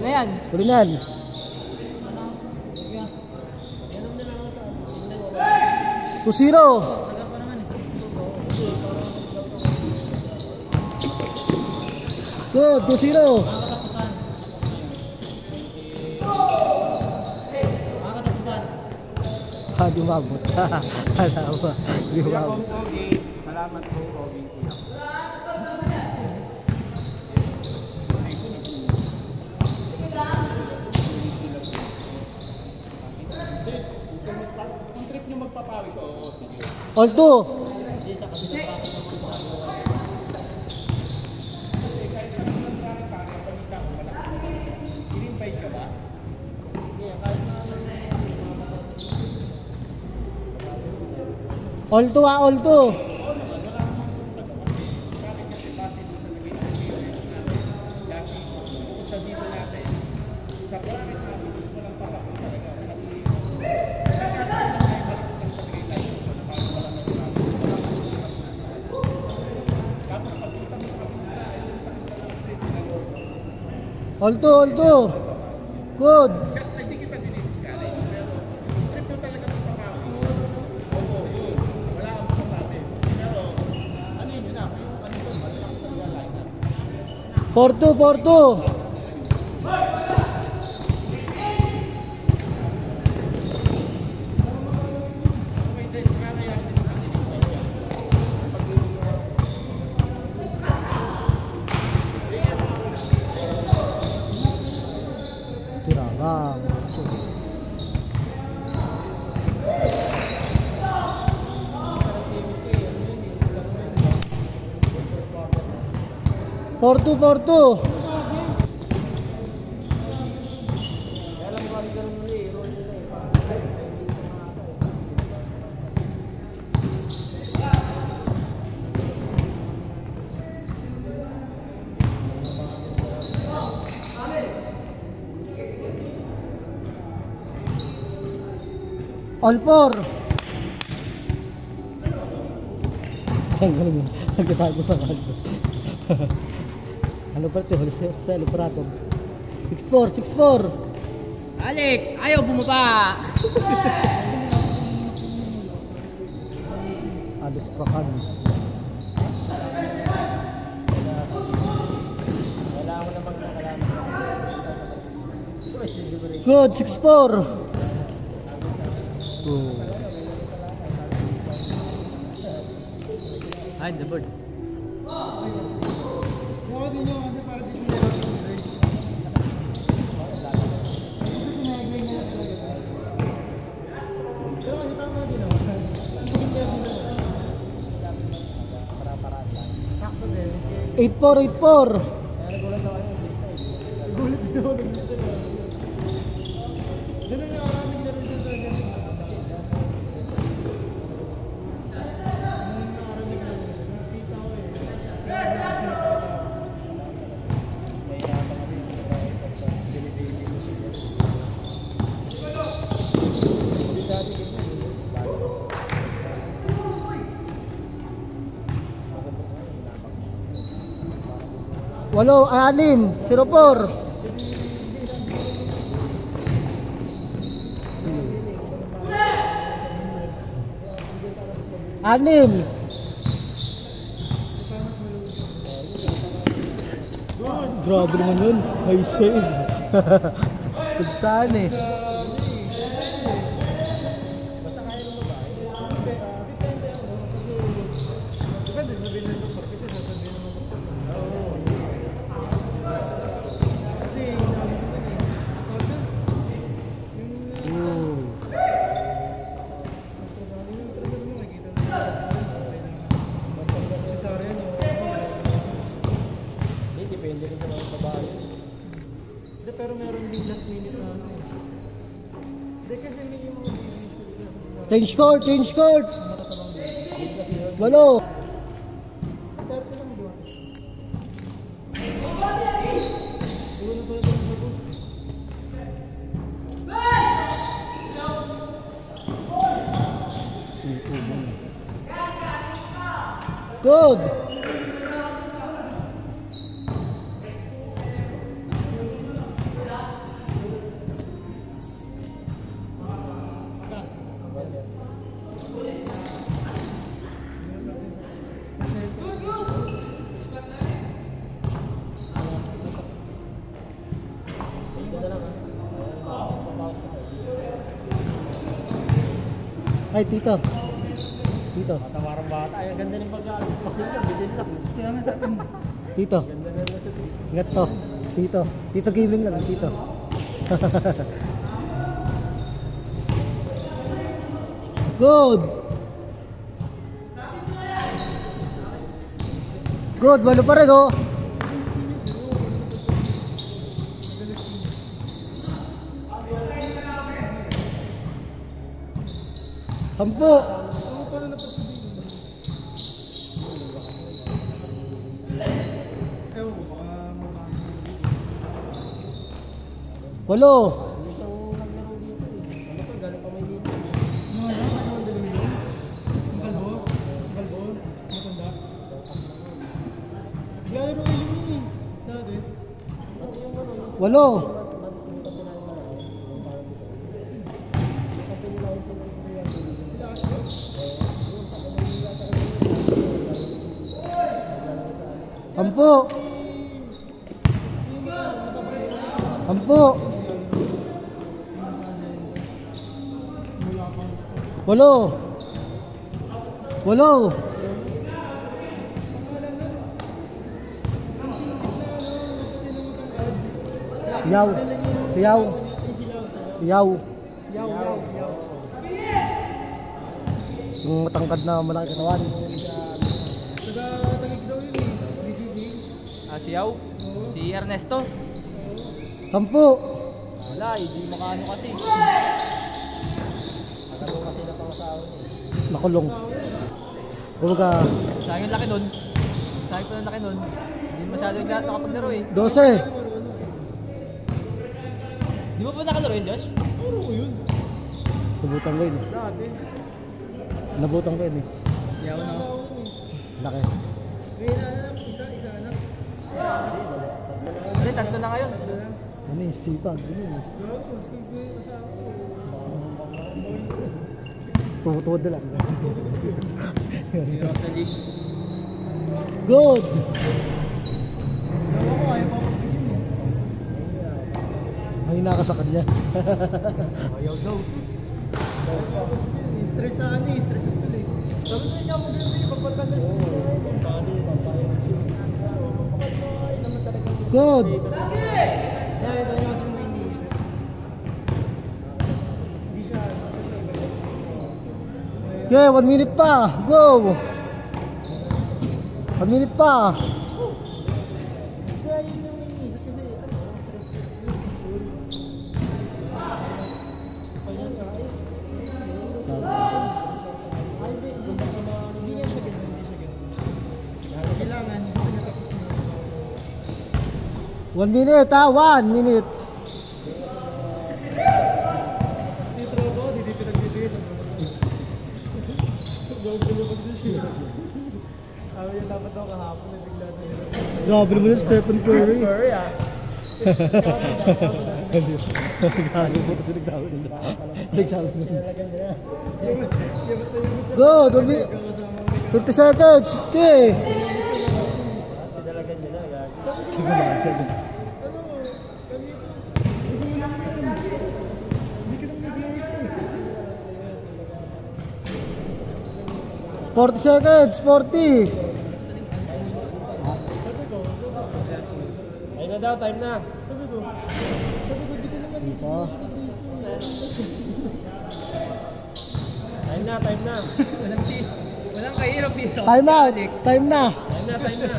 na yan. Tuloy na yan. 2-0. Good, 2-0. Di umabot. Di umabot. Salamat po, Ogi. Kung trip nyo magpapawis, oo, sige. All two. All two ah, all two. All two, all two. Good. Four two, 4-2. Tiralang. 4-2. All four. Ang galing yun. Nagkatago sa kalbo. Ano pa ito? Sa Luprato. 6-4. Alec, ayaw bumaba. Alec pa kan. Good, 6-4. Hide the bird. Eight four. Walo, 6, 0-4. Anim. Grabe naman yun. May save. Saan eh. Pero meron din last minute na ano. Hindi kasi minimum. Change court. Walo. Good. Ay, tito. Tito. Tawarang bata. Ay, ang ganda ng pag-aaral. Bigyan lang. Kaya nga natin. Tito. Ganda na lang sa tito. Ingat to. Tito. Tito gaming lang. Tito. Good. Good. Walo pa rin oh. Sampo. Walo. Walo. Sampo. Sampo. Walo. Walo. Siyaw. Siyaw. Siyaw. Yung matangkad na malaki katawan. Siyaw? Si Ernesto? Sampo. Wala, hindi makaano kasi. Nakalong kasi na pangasawa niya. Makulong. Kumbaga, Sayang yung laki nun. Sayang pa yung laki nun. Hindi masyado yung nakapaglaro eh. 12. Di mo ba nakalaro yun, Josh? Nabutan ko yun eh. Nabutan ko yun eh. Siyaw na. Laki. Hindi, tatlo na ngayon. Ano yung sipag? Tutuwad na lang. Si Rosalie. Good! Ay, naka sa kanya. Ayaw daw. Stress sa ano eh, stress sa school eh. Sabi ko niya mo din yung pagpagkalas. Good! Dahil ito yung masang may iniisip. Hindi siya. Okay, 1 minute pa. Go! 1 minute pa. Kaya yun yung iniisip kasi ano, stress sa school. Kaya sa ay, hindi niya siya ganun, hindi siya ganun. Kailangan, hindi niya tapos na. 1 minute ha, 1 minute. Dito ako, hindi pinag-debate. Gawag-gulubag din siya. Yung dapat daw kahapon na bigla na hirap. Grabe naman yung Stephen Curry. Curry ah. Gago po kasi nagsabi nila. Nagsabi nila. Go! 20 seconds! Okay! Sinalagan niya na, gagi. Sige ba? Sige. Ano? Kanito? Hindi mo lang yan. Hindi ka nang nag-iisip. 40 seconds! 40! Time na daw, time na. Sabi ko, di ko naman Dito. Time na, time na. Walang kahirap dito. Time out! Time na! Time na, time na.